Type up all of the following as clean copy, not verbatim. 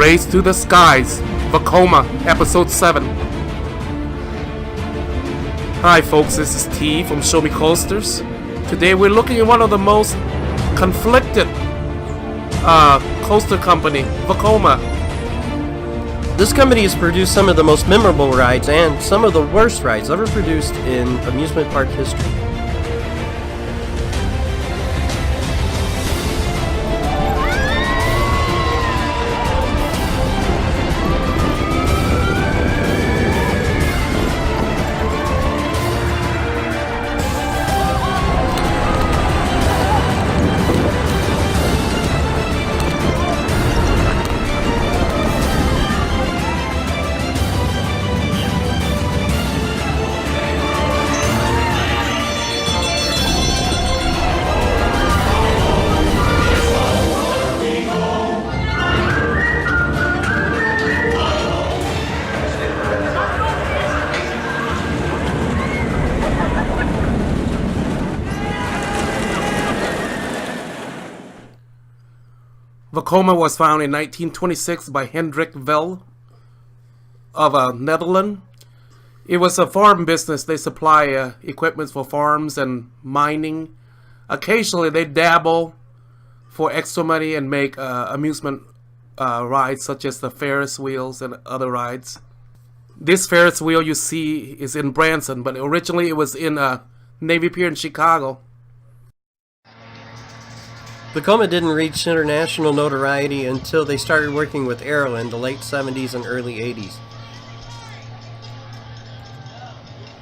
Race to the Skies, Vekoma, Episode 7. Hi folks, this is T from Show Me Coasters. Today we're looking at one of the most conflicted coaster company, Vekoma. This company has produced some of the most memorable rides and some of the worst rides ever produced in amusement park history. Vekoma was founded in 1926 by Hendrik Vel of Netherlands. It was a farm business. They supply equipment for farms and mining. Occasionally they dabble for extra money and make amusement rides such as the Ferris wheels and other rides. This Ferris wheel you see is in Branson, but originally it was in Navy Pier in Chicago. Vekoma didn't reach international notoriety until they started working with Arrow in the late 70s and early 80s.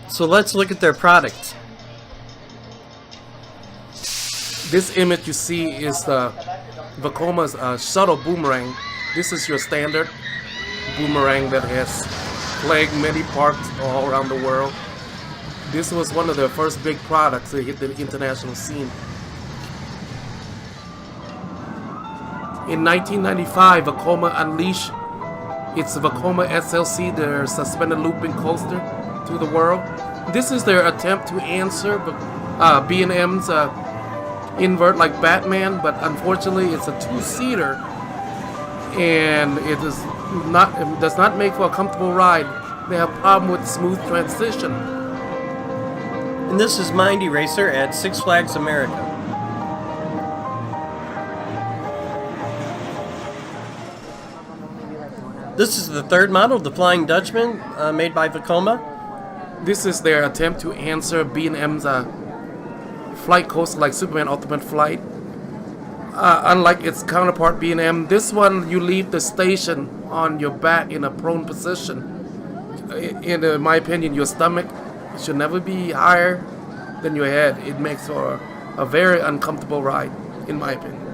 So let's look at their products. This image you see is the Vekoma's shuttle boomerang. This is your standard boomerang that has plagued many parks all around the world. This was one of their first big products that hit the international scene. In 1995, Acoma unleashed its Vekoma SLC, their suspended looping coaster, to the world. This is their attempt to answer B&M's invert like Batman, but unfortunately it's a two-seater, and it does not make for a comfortable ride. They have a problem with smooth transition. And this is Mindy Racer at Six Flags America. This is the third model, the Flying Dutchman, made by Vekoma. This is their attempt to answer B&M's flight coaster like Superman Ultimate Flight. Unlike its counterpart B&M, this one you leave the station on your back in a prone position. In my opinion, your stomach should never be higher than your head. It makes for a very uncomfortable ride, in my opinion.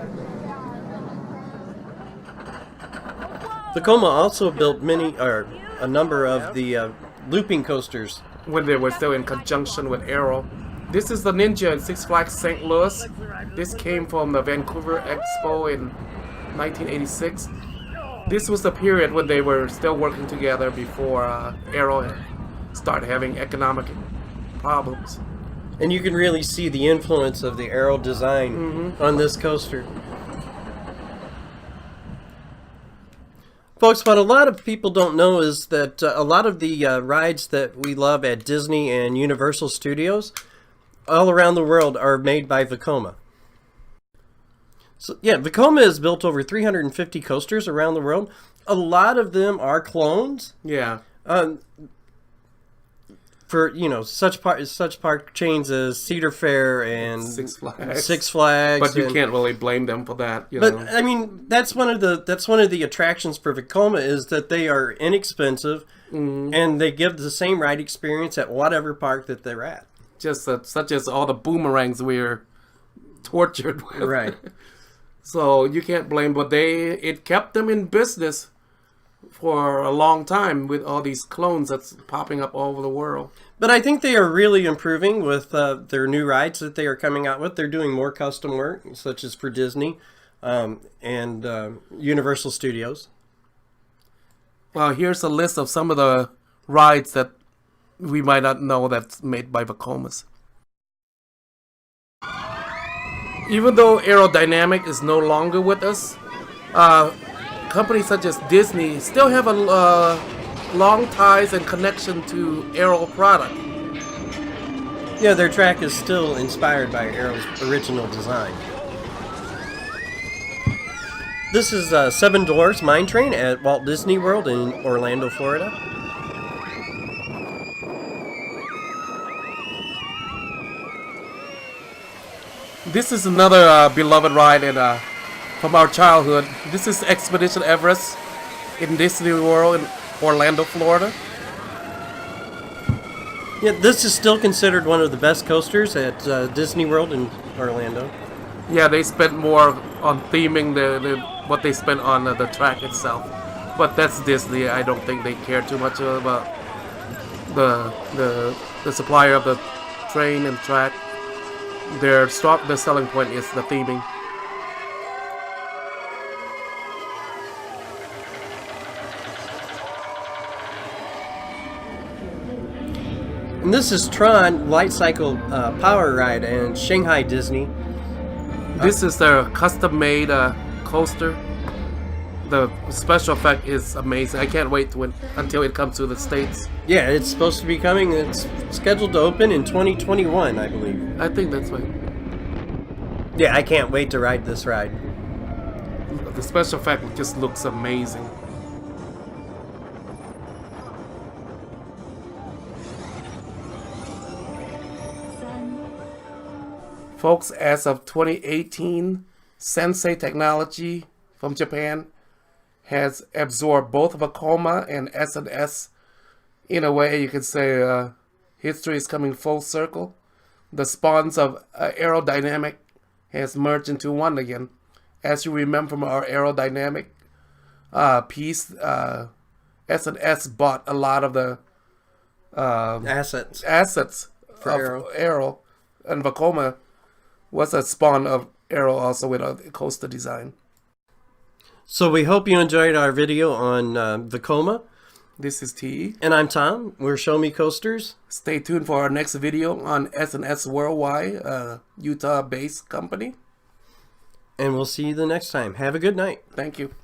Vekoma also built a number of the looping coasters when they were still in conjunction with Arrow. This is the Ninja in Six Flags St. Louis. This came from the Vancouver Expo in 1986. This was the period when they were still working together before Arrow started having economic problems. And you can really see the influence of the Arrow design on this coaster. Folks, what a lot of people don't know is that a lot of the rides that we love at Disney and Universal Studios all around the world are made by Vekoma. So, yeah, Vekoma has built over 350 coasters around the world. A lot of them are clones. Yeah. For, such park chains as Cedar Fair and Six Flags. But you can't really blame them for that. But I mean, that's one of the attractions for Vekoma is that they are inexpensive and they give the same ride experience at whatever park that they're at. Just such as all the boomerangs we're tortured with. Right. So you can't blame, but it kept them in business for a long time with all these clones that's popping up all over the world. But I think they are really improving with their new rides that they are coming out with. They're doing more custom work, such as for Disney and Universal Studios. Well, here's a list of some of the rides that we might not know that's made by Vekomas. Even though Aerodynamic is no longer with us, companies such as Disney still have a long ties and connection to Aero product. Yeah, their track is still inspired by Aero's original design. This is Seven Dwarfs Mine Train at Walt Disney World in Orlando, Florida. This is another beloved ride from our childhood. This is Expedition Everest in Disney World in Orlando, Florida. Yeah, this is still considered one of the best coasters at Disney World in Orlando. Yeah, they spent more on theming what they spent on the track itself. But that's Disney. I don't think they care too much about the supplier of the train and track. Their selling point is the theming. And this is Tron Light Cycle Power Ride in Shanghai Disney. This is their custom-made coaster. The special effect is amazing. I can't wait until it comes to the States. Yeah, it's supposed to be coming. It's scheduled to open in 2021, I believe. I think that's right. Yeah, I can't wait to ride this ride. The special effect just looks amazing. Folks, as of 2018, Sensei Technology from Japan has absorbed both Vekoma and S&S. In a way, you could say history is coming full circle. The spawns of aerodynamic has merged into one again. As you remember from our aerodynamic piece, S&S bought a lot of the assets for Aero, and Vekoma was a spawn of Aero also with a coaster design. So we hope you enjoyed our video on Vekoma. This is T. And I'm Tom. We're Show Me Coasters. Stay tuned for our next video on S&S Worldwide, Utah-based company. And we'll see you the next time. Have a good night. Thank you.